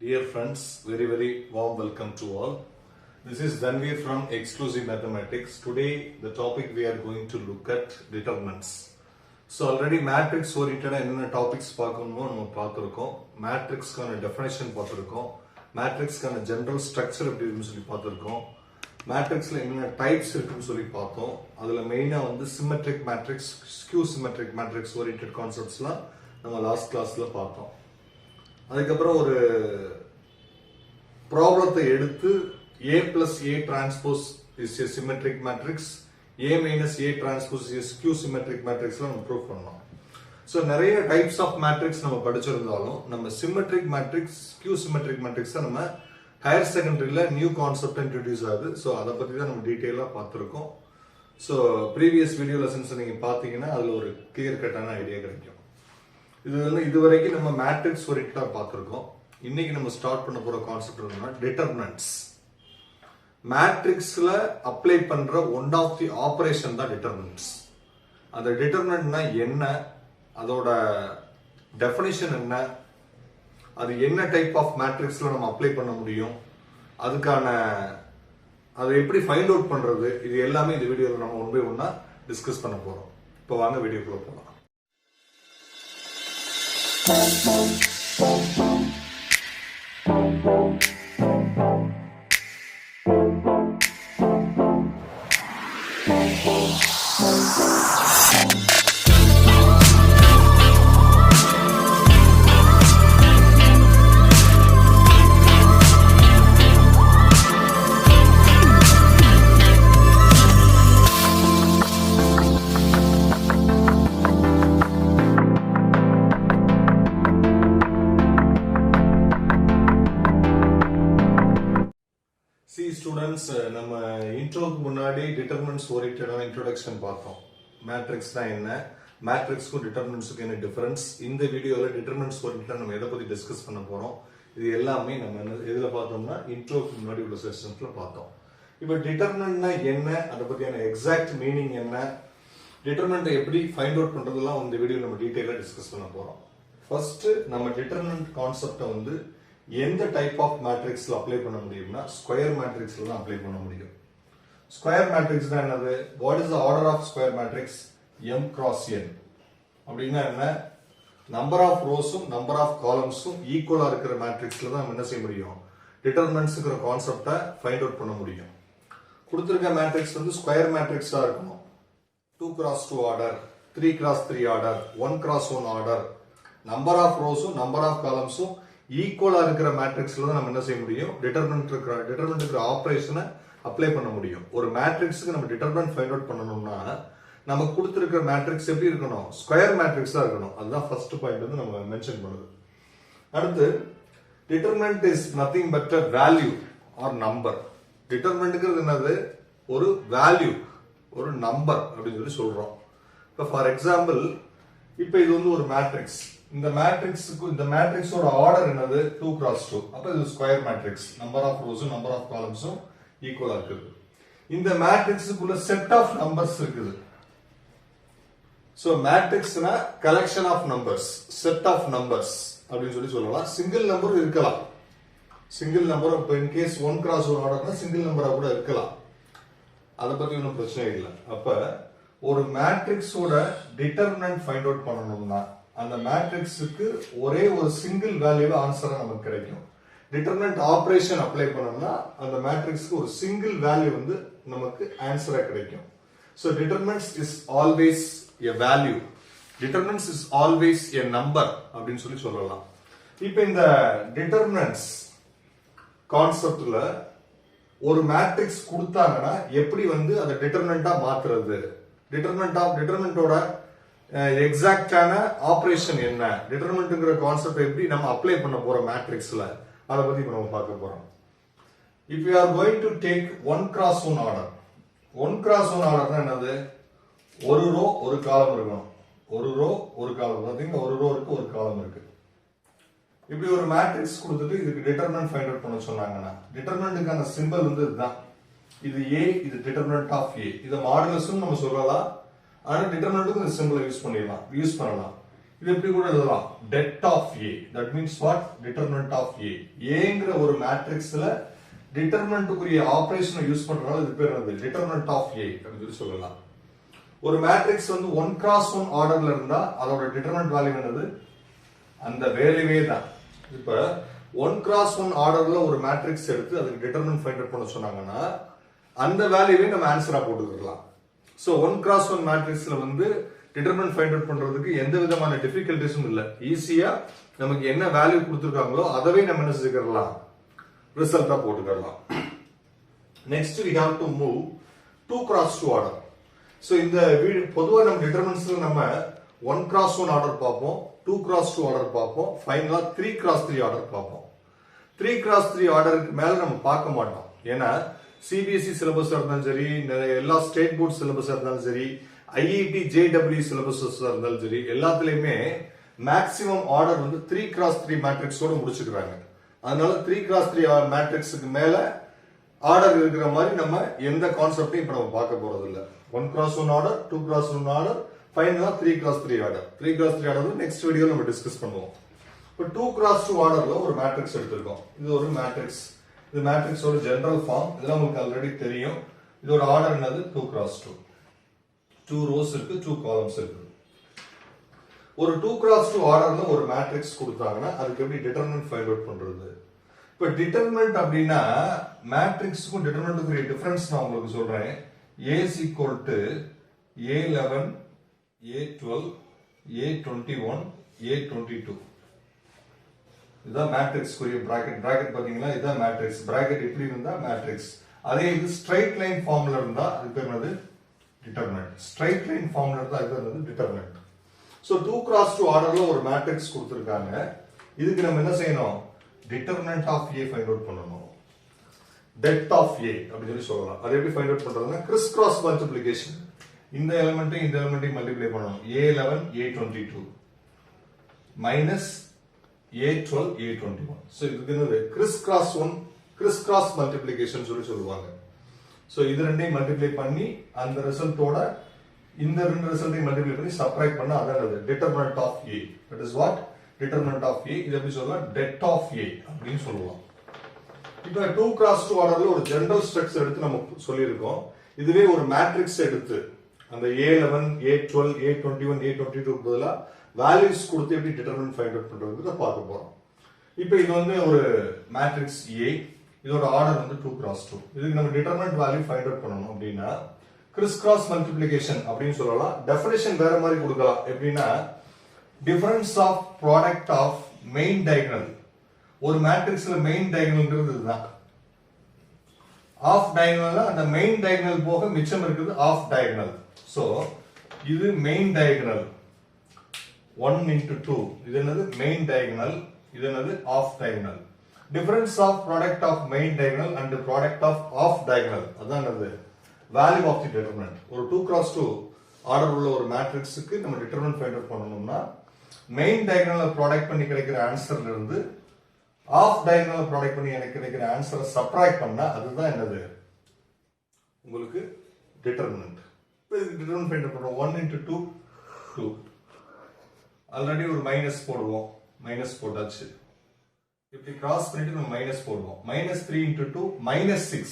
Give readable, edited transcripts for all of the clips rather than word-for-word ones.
Dear friends, very warm welcome to all. This is Dhanveer from Exclusive Mathematics. Today the topic we are going to look at determinants. So already matrix oriented என்னென்ன topics பார்க்கணுமோ நம்ம பார்த்துருக்கோம். மேட்ரிக்ஸ்க்கான definition பார்த்துருக்கோம். மேட்ரிக்ஸ்க்கான general structure எப்படி இருக்குன்னு சொல்லி பார்த்துருக்கோம். மேட்ரிக்ஸ்ல என்னென்ன types இருக்குன்னு சொல்லி பார்த்தோம். அதில் மெயினாக வந்து symmetric matrix, skew symmetric matrix oriented கான்செப்ட்ஸ்லாம் நம்ம லாஸ்ட் கிளாஸ்ல பார்த்தோம். அதுக்கப்புறம் ஒரு ப்ராப்ளத்தை எடுத்து A plus A transpose is a symmetric matrix, A minus A transpose is a skew symmetric matrix நம்ம ப்ரூவ் பண்ணோம். ஸோ நிறைய டைப்ஸ் ஆஃப் மேட்ரிக்ஸ் நம்ம படிச்சிருந்தாலும் நம்ம symmetric matrix, skew symmetric matrix தான் நம்ம ஹையர் செகண்டரியில் நியூ கான்செப்ட் இன்ட்ரடியூஸ் ஆகுது. So அதை பற்றி தான் நம்ம டீட்டெயிலாக பார்த்துருக்கோம். ஸோ ப்ரீவியஸ் வீடியோ லெசன்ஸ் நீங்கள் பார்த்தீங்கன்னா அதில் ஒரு கிளியர் கட்டான ஐடியா கிடைக்கும். இது வந்து இதுவரைக்கும் நம்ம மேட்ரிக்ஸ் ஓரியன்டா பார்த்துருக்கோம். இன்னைக்கு நம்ம ஸ்டார்ட் பண்ண போற கான்செப்ட் என்னன்னா டிட்டர்மினன்ட்ஸ். மேட்ரிக்ஸ்ல அப்ளை பண்ற ஒன் ஆஃப் தி ஆபரேஷன் தான் டிட்டர்மினன்ட்ஸ். அந்த டிட்டர்மினன்ட்னா என்ன, அதோட டெஃபினிஷன் என்ன, அது என்ன டைப் ஆஃப் மேட்ரிக்ஸ்ல நம்ம அப்ளை பண்ண முடியும், அதுக்கான அதை எப்படி ஃபைண்ட் அவுட் பண்றது, இது எல்லாமே இந்த வீடியோவில் நம்ம ஒன் பை ஒன்னா டிஸ்கஸ் பண்ண போறோம். இப்போ வாங்க வீடியோக்குள்ள போகலாம். ஸ்டூடெண்ட்ஸ், நம்ம இன்ட்ரோக்கு முன்னாடி டிட்டர்மினன்ட்ஸ் ஓரியன்டடான இன்ட்ரோடக்ஷன் பார்த்தோம். மேட்ரிக்ஸ்னா என்ன, மேட்ரிக்ஸ்க்கும் டிட்டர்மினன்ட்ஸுக்கும் என்ன டிஃபரன்ஸ், இந்த வீடியோவில் டிட்டர்மினன்ட்ஸ் ஓரியன்டா நம்ம எதை பற்றி டிஸ்கஸ் பண்ண போகிறோம், இது எல்லாமே நம்ம எதில் பார்த்தோம்னா இன்ட்ரோக்கு முன்னாடி உள்ள செஷன்ஸ்ல பார்த்தோம். இப்போ டிட்டர்மினன்ட்னா என்ன, அதை பற்றியான எக்ஸாக்ட் மீனிங் என்ன, டிட்டர்மினன்ட்டை எப்படி ஃபைண்ட் அவுட் பண்ணுறதுலாம் இந்த வீடியோ நம்ம டீட்டெயிலாக டிஸ்கஸ் பண்ண போகிறோம். ஃபர்ஸ்ட் நம்ம டிட்டர்மினன்ட் கான்செப்டை வந்து எந்த டைப் ஆஃப் மேட்ரிக்ஸ்ல அப்ளை பண்ண முடியும்னா ஸ்கொயர் மேட்ரிக்ஸ்ல தான் அப்ளை பண்ண முடியும். ஸ்கொயர் மேட்ரிக்ஸ் தான் என்னது, what is the order of square matrix, m cross n. அப்படின்னா என்ன, நம்பர் ஆஃப் ரோஸும் நம்பர் ஆஃப் காலம்ஸும் ஈக்குவலா இருக்கிற மேட்ரிக்ஸ்ல தான் என்ன செய்ய முடியும், டிட்டர்மினன்ட்ஸ்ங்கிற கான்செப்டை ஃபைண்ட் அவுட் பண்ண முடியும். கொடுத்திருக்க மேட்ரிக்ஸ் வந்து ஸ்கொயர் மேட்ரிக்ஸா இருக்கணும். 2 cross 2 order, 3 cross 3 order, 1 cross 1 order, number of ரோஸும் நம்பர் ஆஃப் காலம்ஸும் ஈக்குவலா இருக்கிற மேட்ரிக்ஸ்ல தான் நம்ம என்ன செய்ய முடியும், டிட்டர்மினன்ட் இருக்கிற ஆபரேஷனை அப்ளை பண்ண முடியும். ஒரு மேட்ரிக்ஸ்க்கு நம்ம டிட்டர்மினன்ட் ஃபைண்ட் அவுட் பண்ணணும்னா நமக்கு கொடுத்திருக்கிற மேட்ரிக்ஸ் எப்படி இருக்கணும், ஸ்கொயர் மேட்ரிக்ஸா இருக்கணும். அதுதான் ஃபர்ஸ்ட் பாயிண்ட் வந்து நம்ம மென்ஷன் பண்ணுது. அடுத்து determinant is nothing but a value or number. டிட்டர்மினன்ட்ங்கிறது என்னது, ஒரு வேல்யூ, ஒரு நம்பர் அப்படின்னு சொல்லி சொல்றோம். இப்போ ஃபார் எக்ஸாம்பிள், இப்போ இது வந்து ஒரு மேட்ரிக்ஸ். இந்த மேட்ரிக்ஸோட ஆர்டர் என்னது 2 cross 2. அப்ப இது ஸ்கொயர் மேட்ரிக்ஸ், நம்பர் ஆஃப் ரோஸும் நம்பர் ஆஃப் காலம்ஸும் ஈக்குவலா இருக்குது. இந்த மேட்ரிக்ஸுக்குள்ள செட் ஆஃப் நம்பர்ஸ் இருக்குது. சோ மேட்ரிக்ஸ்னா collection of numbers, set of numbers அப்படின்னு சொல்லி சொல்லலாம். சிங்கிள் நம்பர் இருக்கலாம். சிங்கிள் நம்பர் இப்போ இன் கேஸ் 1 cross 1 ஆர்டர்னா சிங்கிள் நம்பரா கூட இருக்கலாம். அதை பத்தி ஒன்றும் பிரச்சனை இல்லை. அப்ப ஒரு மேட்ரிக்ஸோட டிட்டர்மினன்ட் ஃபைண்ட் அவுட் பண்ணணும்னா அந்த மேட்ரிக்ஸுக்கு ஒரே ஒரு சிங்கிள் வேல்யூ ஆன்சரா நமக்கு கிடைக்கும். டிட்டர்மினன்ட் ஆபரேஷன் அப்ளை பண்ணோம்னா அந்த மேட்ரிக்ஸ்க்கு ஒரு சிங்கிள் வேல்யூ வந்து நமக்கு ஆன்சரா கிடைக்கும். So determinants is always a value, determinants is always a number அப்படின்னு சொல்லி சொல்லலாம். இப்போ இந்த டிட்டர்மினன்ட்ஸ் கான்செப்ட்ல ஒரு மேட்ரிக்ஸ் கொடுத்தாங்கன்னா எப்படி வந்து அதை டிட்டர்மினன்ட்டா மாத்துறது, டிட்டர்மினன்ட்டோட எக்ஸாக்டான ஆபரேஷன் என்ன, டிட்டர்மினன்ட்ங்கிற கான்செப்ட் எப்படி நம்ம அப்ளை பண்ண போறோம் மேட்ரிக்ஸ்ல, அதை பத்தி இப்ப நம்ம பார்க்க போறோம். If you are going to take 1 cross 1 order, 1 cross 1 ஆர்டர்னா என்னது, ஒரு ரோ ஒரு காலம் இருக்கணும். ஒரு ரோ ஒரு காலம், பாத்தீங்கன்னா ஒரு ரோ இருக்கு ஒரு காலம் இருக்கு. இப்படி ஒரு மேட்ரிக்ஸ் கொடுத்துட்டு இதுக்கு டிட்டர்மினன்ட் ஃபைண்ட் அவுட் பண்ண சொன்னாங்கன்னா டிட்டர்மினன்ட்கான சிம்பல் வந்து இதுதான். இது A, இது டிட்டர்மினன்ட் ஆஃப் A. இத மாடுலஸ்னு நம்ம சொல்லலாம். ஆனா டிட்டர்மினன்ட்க்கு இந்த சிம்பலை யூஸ் பண்ணலாம். இது எப்படி கூட எழுதலாம் det of A. That means what? Determinant of A. Aங்கிற ஒரு மேட்ரிக்ஸ்ல டிட்டர்மினன்ட்க்குரிய ஆபரேஷனை யூஸ் பண்றதால இது பேர் என்னது டிட்டர்மினன்ட் ஆஃப் A அப்படின்னு சொல்லலாம். ஒரு மேட்ரிக்ஸ் வந்து 1x1 ஆர்டர்ல இருந்தா அதோட டிட்டர்மினன்ட் வேல்யூ என்னது அந்த வேல்யூவே தான். இப்ப 1x1 ஆர்டர்ல ஒரு மேட்ரிக்ஸ் எடுத்து அதுக்கு டிட்டர்மினன்ட் ஃபைண்ட் அவுட் பண்ண சொன்னாங்கன்னா அந்த வேல்யூவே நம்ம ஆன்சரா போட்டுக்கலாம். சோ 1x1 மேட்ரிக்ஸ்ல வந்து டிட்டர்மினன்ட் ஃபைண்ட் அவுட் பண்றதுக்கு எந்த விதமான டிஃபிகல்டிஸும் இல்ல. ஈஸியா நமக்கு என்ன வேல்யூ கொடுத்திருக்காங்களோ அதவே நம்ம என்ன செஞ்சுக்கலாம் ரிசல்ட்டா போட்டுக்கலாம். Next we have to move 2x2 order. So இந்த பொதுவா நம்ம டிட்டர்மினன்ட்ஸ்ல நம்ம 1x1 ஆர்டர் பார்ப்போம், 2x2 ஆர்டர் பார்ப்போம், ஃபைனலா 3x3 ஆர்டர் பார்ப்போம். 3x3 ஆர்டருக்கு மேல நம்ம பார்க்க மாட்டோம். ஏன்னா சிபிஎஸ்இ சிலபஸா இருந்தாலும் சரி, எல்லா ஸ்டேட் போர்ட் சிலபஸா இருந்தாலும் சரி, ஐஐடி ஜேடபிள்யூ சிலபஸா இருந்தாலும் சரி, எல்லாத்துலயுமே மேக்ஸிமம் ஆர்டர் வந்து 3x3 மேட்ரிக்ஸோட முடிச்சுக்கிறாங்க. அதனால 3x3 மேட்ரிக்ஸுக்கு மேல ஆர்டர் இருக்கிற மாதிரி நம்ம எந்த கான்செப்டையும் இப்ப நம்ம பார்க்க போறது இல்ல. 1x1 ஆர்டர், 2x1 ஆர்டர், ஃபைனலா 3x3 order. 3x3 order next வீடியோல நம்ம டிஸ்கஸ் பண்ணுவோம். இப்போ 2x2 ஆர்டர்ல ஒரு மேட்ரிக்ஸ் எடுத்திருக்கோம். இது ஒரு மேட்ரிக்ஸ். இது மேட்ரிக்ஸோட ஜெனரல் ஃபார்ம். இதெல்லாம் உங்களுக்கு ஆல்ரெடி தெரியும். இதோட ஆர்டர் என்னது 2x2. 2 ரோஸ் இருக்கு, 2 காலம்ஸ் இருக்கு. ஒரு 2x2 ஆர்டர்ல ஒரு மேட்ரிக்ஸ் கொடுத்தாங்கன்னா அதுக்கு எப்படி டிட்டர்மினன்ட் ஃபைண்ட் அவுட் பண்றது? இப்ப டிட்டர்மினன்ட் அப்படின்னா மேட்ரிக்ஸ்க்கும் டிட்டர்மினன்ட்க்கும் டிஃபரன்ஸ் நான் உங்களுக்கு சொல்றேன். A is equal to A11, A12, A21, A22. இதுதான் மேட்ரிக்ஸ் குறிய பிராக்கெட். பிராக்கெட் பாத்தீங்களா? இதுதான் மேட்ரிக்ஸ். பிராக்கெட் இப்படி இருந்தா மேட்ரிக்ஸ். அதே இது ஸ்ட்ரைட் லைன் ஃபார்ம்ல இருந்தா அது பேர் என்னது டிட்டர்மினன்ட். ஸ்ட்ரைட் லைன் ஃபார்ம்ல இருந்தா அது பேர் என்னது டிட்டர்மினன்ட். சோ 2x2 ஆர்டர்ல ஒரு மேட்ரிக்ஸ் கொடுத்திருக்காங்க. இதுக்கு நம்ம என்ன செய்யணும்? Determinant of A find out பண்ணணும். det of A அப்படி சொல்லலாம். அது எப்படி ஃபைண்ட் அவுட் பண்றதுன்னா கிறிஸ் கிராஸ் மல்டிப்ளிகேஷன். இந்த எலிமெண்ட்டையும் இந்த எலிமெண்ட்டையும் மல்டிப்ளை பண்ணணும். A11 A22 minus A12 A21. So இதுக்கு என்னது கிறிஸ் கிராஸ் மல்டிப்ளிகேஷன் சொல்லுவாங்க. சோ இது ரெண்டையும் மல்டிப்ளை பண்ணி அந்த ரிசல்ட்டோட இந்த ரெண்டு ரிசல்ட்டையும் மல்டிப்ளை பண்ணி சப்ட்ராக்ட் பண்ணா அதான் determinant of A. That is what determinant of A. இது எப்படி சொல்லலாம்? det of A அப்படின்னு சொல்லலாம். இப்ப 2x2 ஆர்டர்ல ஒரு ஜெனரல் ஸ்ட்ரக்சர் எடுத்து நம்ம சொல்லியிருக்கோம். இதுவே ஒரு மேட்ரிக்ஸ் எடுத்து அந்த A11 A12 A21 A22 பதிலா வேல்யூஸ் கொடுத்து எப்படி டிட்டர்மினன்ட் ஃபைண்ட் அவுட் பண்றதுன்னு பார்க்க போறோம். இப்போ இது வந்து ஒரு மேட்ரிக்ஸ் A. இதோட ஆர்டர் வந்து 2x2. இதுக்கு நம்ம டிட்டர்மினன்ட் வேல்யூ ஃபைண்ட் அவுட் பண்ணணும் அப்படின்னா கிறிஸ் கிராஸ் மல்டிப்ளிகேஷன் அப்படின்னு சொல்லலாம். டெஃபினிஷன் வேற மாதிரி கொடுக்கலாம். எப்படின்னா difference of product of main diagonal. ஒரு மேட்ரிக்ஸ்ல மெயின் டயகனல்ங்கிறது இதுதான். ஆஃப் டயகனல்ல அந்த மெயின் டயகனல் போக மிச்சம் இருக்குது ஆஃப் டயகனல். சோ இது மெயின் டயகனல் 1 into 2. இது என்னது மெயின் டயகனல், இது என்னது off diagonal. Difference of product of main diagonal and product of off diagonal அதான் என்னது வேல்யூ ஆஃப் தி டிட்டர்மினன்ட். ஒரு 2x2 ஆர்டர் உள்ள ஒரு மேட்ரிக்ஸுக்கு நம்ம டிட்டர்மினன்ட் ஃபைண்ட் அவுட் பண்ணணும்னா மெயின் டயகனலை ப்ராடக்ட் பண்ணி கிடைக்கிற ஆன்சர்ல இருந்து ஆஃப் டயகனலை ப்ராடக்ட் பண்ணி எனக்கு கிடைக்கிற ஆன்சரை சப்ட்ராக்ட் பண்ணா அதுதான் என்னது உங்களுக்கு டிட்டர்மினன்ட். இப்போ இதுக்கு டிட்டர்மினன்ட் ஃபைண்ட் அவுட் பண்றோம். 1 into 2 2. ஆல்ரெடி ஒரு மைனஸ் போடுவோம். மைனஸ் போட்டாச்சு. இப்படி கிராஸ் பண்ணிட்டு நம்ம மைனஸ் போடுவோம். -3 into 2 -6.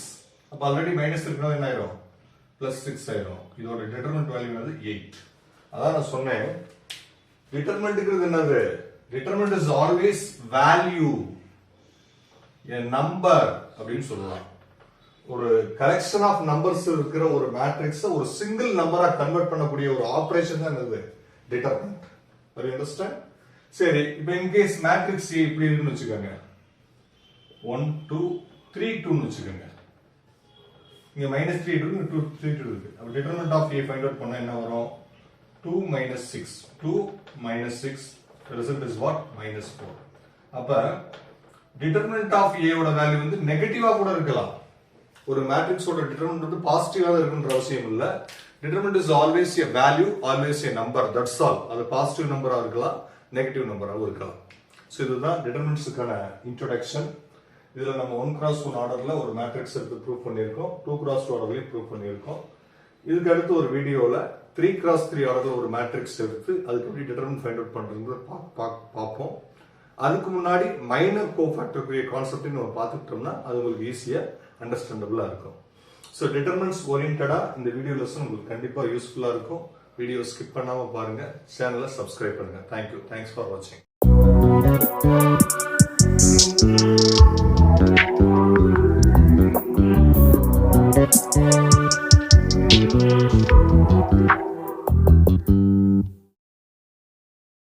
அப்ப ஆல்ரெடி மைனஸ் இருக்கணும் என்ன ஆயிரும்? +6 ஆயிரும். இதோட டிட்டர்மினன்ட் வேல்யூ என்னது 8. அதான் நான் சொன்னேன் டிட்டர்மினன்ட்ங்கிறது என்னது? Determinant is always value a number அப்படின்னு சொல்லலாம். ஒரு கலெக்ஷன் ஆஃப் நம்பர்ஸ் இருக்கிற ஒரு மேட்ரிக்ஸ் ஒரு சிங்கிள் நம்பரா கன்வெர்ட் பண்ணக்கூடிய ஒரு ஆபரேஷன் தான் என்னது டிட்டர்மினன்ட். You understand? சரி, இப்போ இன் கேஸ் மேட்ரிக்ஸ் A இப்படி இருக்குன்னு வெச்சுக்கோங்க. 1 2 3 2 னு வெச்சுக்கோங்க. இங்க -3 இருக்கு, 2 3 2 இருக்கு. அப்ப determinant of A find out பண்ணா என்ன வரும்? 2 6 2 6. the result is what? -4. அப்ப டிட்டர்மினன்ட் ஆஃப் A ஓட வேல்யூ வந்து நெகட்டிவா கூட இருக்கலாம். ஒரு மேட்ரிக்ஸோட டிட்டர்மினன்ட் வந்து பாசிட்டிவா இருக்குன்ற அவசியம் இல்ல. Determinant is always a value, always a number. That's all. அது பாசிட்டிவ் நம்பரா இருக்கலாம், நெகட்டிவ் நம்பராகவும் இருக்கலாம். ஸோ இதுதான் டிட்டர்மினன்ட்ஸுக்கான இன்ட்ரோடக்ஷன். இதுல நம்ம 1x1 ஆர்டர்ல ஒரு மேட்ரிக்ஸ் எடுத்து ப்ரூவ் பண்ணியிருக்கோம். 2x2 ஆர்டர்லயும் ப்ரூவ் பண்ணியிருக்கோம். இதுக்கு அடுத்து ஒரு வீடியோல 3x3 ஆர்டர்ல ஒரு மேட்ரிக்ஸ் எடுத்து அதுக்கு எப்படி டிட்டர்மினன்ட் ஃபைண்ட் அவுட் பண்றது பார்ப்போம். அதுக்கு முன்னாடி மைனர் கோஃபேக்டருக்குரிய கான்செப்ட் நம்ம பார்த்துக்கிட்டோம்னா அது உங்களுக்கு ஈஸியா அண்டர்ஸ்டாண்டபிளா இருக்கும். ஸோ டிட்டர்மினன்ட்ஸ் ஓரியன்டா இந்த வீடியோ லெசன் உங்களுக்கு கண்டிப்பா யூஸ்ஃபுல்லா இருக்கும். வீடியோ ஸ்கிப் பண்ணாம பாருங்க, சேனலை சப்ஸ்கிரைப் பண்ணுங்க. தேங்க்யூ, தேங்க்ஸ் ஃபார் வாட்சிங். Thank you.